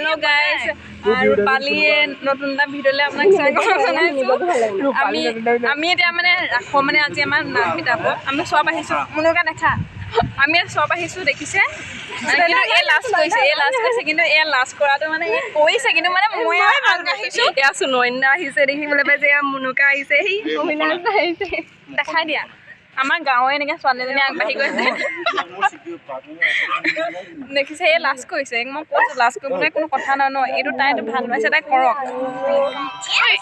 hello guys Rupali नতুन এটা ভিডিওলে আপোনাক স্বাগত জনাইছো আমি এটা মানে ৰাখো মানে আজি আমাৰ নাম মিটাব আমি সব আহিছো মনুকা দেখা আমি সব আহিছো দেখিছে কিন্তু এ লাষ্ট কৈছে কিন্তু এ লাষ্ট কৰাটো মানে কৈছে কিন্তু মানে মই আহিছো এ সুনয়না আহিছে দেখিবলৈ পাই যে মনুকা আহিছে হি অভিনাশ আহিছে দেখাই দিয়া আমাৰ গাঁৱে এনেকৈ ছোৱালীজনী আগবাঢ়ি গৈছে দেখিছে এই লাষ্ট কৈছে মই কৈছো লাষ্ট কৰিবলৈ কোনো কথা নহয় ন এইটো তাইটো ভাল পাইছে তাই কৰক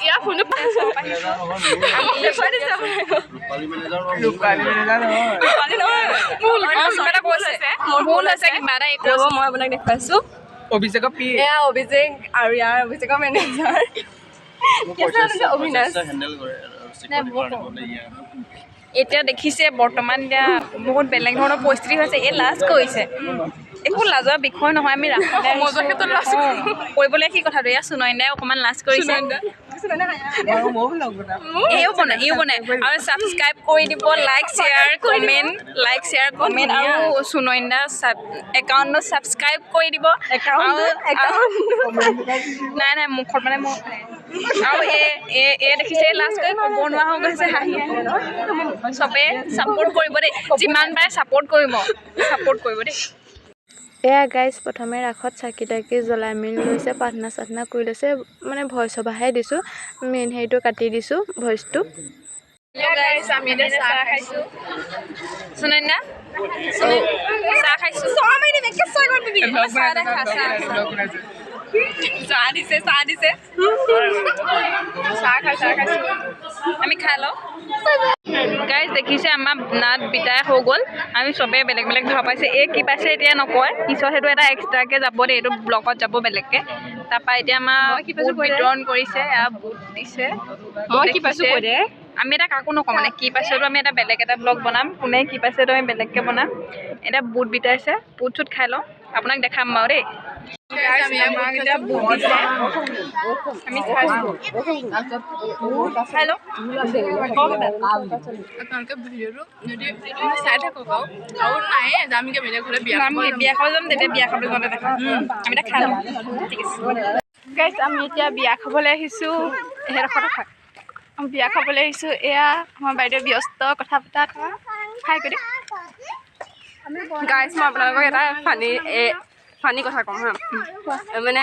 ইয়াৰ ফোনটো ভুল হৈছে কিবা এটা কৰিব মই আপোনাক দেখুৱাইছো অভিষেক পি এয়া অভিষেক আৰু ইয়াৰ অভিষেকৰ মেনেজাৰ অভিনাশ এতিয়া দেখিছে বৰ্তমান এতিয়া বহুত বেলেগ ধৰণৰ পৰিস্থিতি হৈছে এই লাষ্ট কৈছে একো লাজৰ বিষয় নহয় আমি কৰিবলৈ কি কথাটো এয়া সুনয়নাই অকণমান লাজ কৰিছে ইও বনাই আৰু ছাবস্ক্ৰাইব কৰি দিব লাইক শ্বেয়াৰ কমেণ্ট আৰু সুনয়না একাউণ্টত ছাবস্ক্ৰাইব কৰি দিব নাই মুখত মানে মোক আৰু এই দেখিছে লাষ্ট কৰি ক'ব নোৱাৰা হৈ গৈছে হাঁহি চবে ছাপোৰ্ট কৰিব দেই যিমান পাৰে ছাপোৰ্ট কৰিব দেই এয়া গাইজ প্ৰথমে ৰাখত চাকি তাকি জ্বলাই মেলি লৈছে প্ৰাৰ্থনা কৰি লৈছে মানে ভইচ অভাৰহে দিছোঁ মেইন হেৰিটো কাটি দিছোঁ ভইচটো আমি চাহ খাইছোঁ সুনয়না চাহ খাইছোঁ চাহ দিছে আমি খাই লওঁ গাইজ দেখিছে আমাৰ নাট বিদায় হৈ গ'ল আমি চবেই বেলেগ ধৰা পাইছে এই কি পাইছে এতিয়া নকয় পিছত সেইটো এটা এক্সট্ৰাকৈ যাব দেই এইটো ব্লকত যাব বেলেগকৈ তাৰপৰা এতিয়া আমাৰ বুট বিতৰণ কৰিছে বুট দিছে মই কি পাইছোঁ আমি এটা কাকো নকওঁ মানে কি পাইছেতো আমি এটা বেলেগ এটা ব্লগ বনাম কোনে কি পাইছেতো আমি বেলেগকৈ বনাম এতিয়া বুট বিতাইছে বুট চুট খাই লওঁ আপোনাক দেখাম বাৰু দেই এতিয়া বুট দিছে আমি খাই লওঁ আপোনালোকে ভিডিঅ'টো যদি চাই থাকক আৰু নাই যামগৈ বেলেগ হ'লে বিয়া খাব যাম তেতিয়া বিয়া খাবলৈ যাওঁতে দেখাম আমি এতিয়া খাই লওঁ ঠিক আছে গাইজ আমি এতিয়া বিয়া খাবলৈ আহিছোঁ সেইডোখৰতে থাক বিয়া খাবলৈ আহিছোঁ এয়া আমাৰ বাইদেউ ব্যস্ত কথা পতাত খাই কৰি গাইজ মই আপোনালোকক এটা ফানি কথা কওঁ হা মানে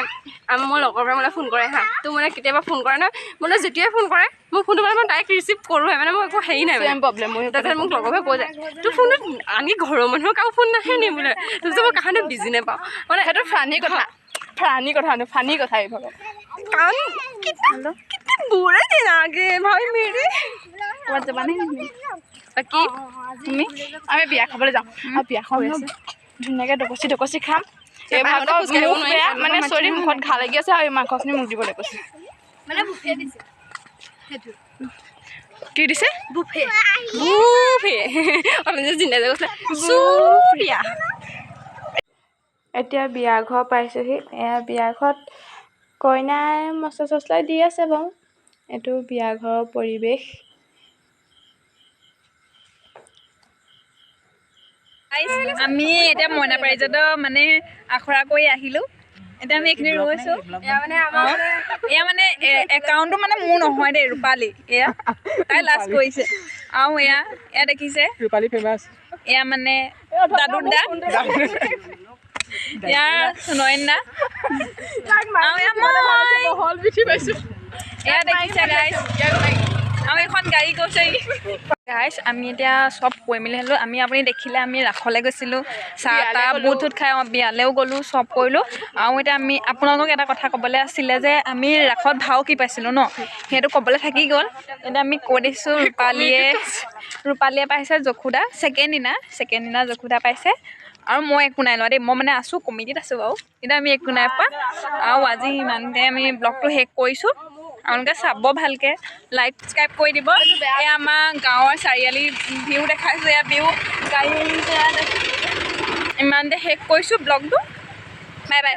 মোৰ লগৰবোৰে মানে ফোন কৰে হা তো মানে কেতিয়াবা ফোন কৰে নহয় মানে যেতিয়াই ফোন কৰে মোৰ ফোনটো মানে মই ডাইৰেক্ট ৰিচিভ কৰোঁহে মানে মই একো হেৰি নাই মানে প্ৰব্লেম তাৰপিছত মোক লগৰবোৰে কৈ যায় তোৰ ফোনটোত আনি ঘৰৰ মানুহৰ কাৰো ফোন নাহে নি বোলে তাৰপিছত মই কাহানিও বিজি নাপাওঁ মানে সেইটো ফানি কথা এইভাবে কান कितने बुरे दिन आ गए भाई मेरे বাকী তুমি আমি বিয়া খাবলৈ যাওঁ আৰু বিয়া খাব আছে ধুনীয়াকৈ ডকচি খাম এই ভাগৰ মুখ বেয়া মানে চৰি মুখত ঘা লাগি আছে আৰু এই মাংসখিনি মোক দিবলৈ কৈছে মানে বুফে দিছে সেইটো কি দিছে বুফে আমি যে জিন্দা কৈছিলে চুৰিয়া এতিয়া বিয়া ঘৰ পাইছোঁহি এয়া বিয়া ঘৰত কইনাই মছলা দি আছে বাৰু এইটো বিয়া ঘৰৰ পৰিৱেশ আমি এতিয়া মইনা পাৰিজাত মানে আখৰা কৰি আহিলোঁ এতিয়া আমি এইখিনি ৰৈছোঁ এয়া মানে একাউণ্টটো মানে মোৰ নহয় দেই ৰূপালী এয়া তাই লাজ কৰিছে আৰু এয়া দেখিছে ৰূপালী ফেমাছ এয়া মানে দাদুৰ দা ইয়াৰ সুনয়না এয়া দেখিছে গাইজ আমি এখন গাড়ী গৈছে গাইজ আমি এতিয়া চব কৈ মেলি আহিলোঁ আপুনি দেখিলে আমি ৰাসলৈ গৈছিলোঁ চাহ তাহ বুট খাই বিয়ালৈও গ'লোঁ চব কৰিলোঁ আৰু এতিয়া আমি আপোনালোকক এটা কথা ক'বলৈ আছিলে যে আমি ৰাসত ভাও কি পাইছিলোঁ ন সেইটো ক'বলৈ থাকি গ'ল এতিয়া আমি কৈ দিছোঁ ৰূপালীয়ে পাইছে যশোদা ছেকেণ্ড দিনা যশোদা পাইছে আৰু মই একো নাই লোৱা দেই মই মানে আছোঁ কমিটিত আছোঁ বাৰু কিন্তু আমি একো নাই পোৱা আৰু আজি ইমানতে আমি ব্লগটো শেষ কৰিছোঁ আপোনালোকে চাব ভালকৈ লাইক ছাবস্ক্ৰাইব কৰি দিব এয়া আমাৰ গাঁৱৰ চাৰিআলি ভিউ দেখাইছোঁ এয়া ভিউ গাড়ী ইমানতে শেষ কৰিছোঁ ব্লগটো বাই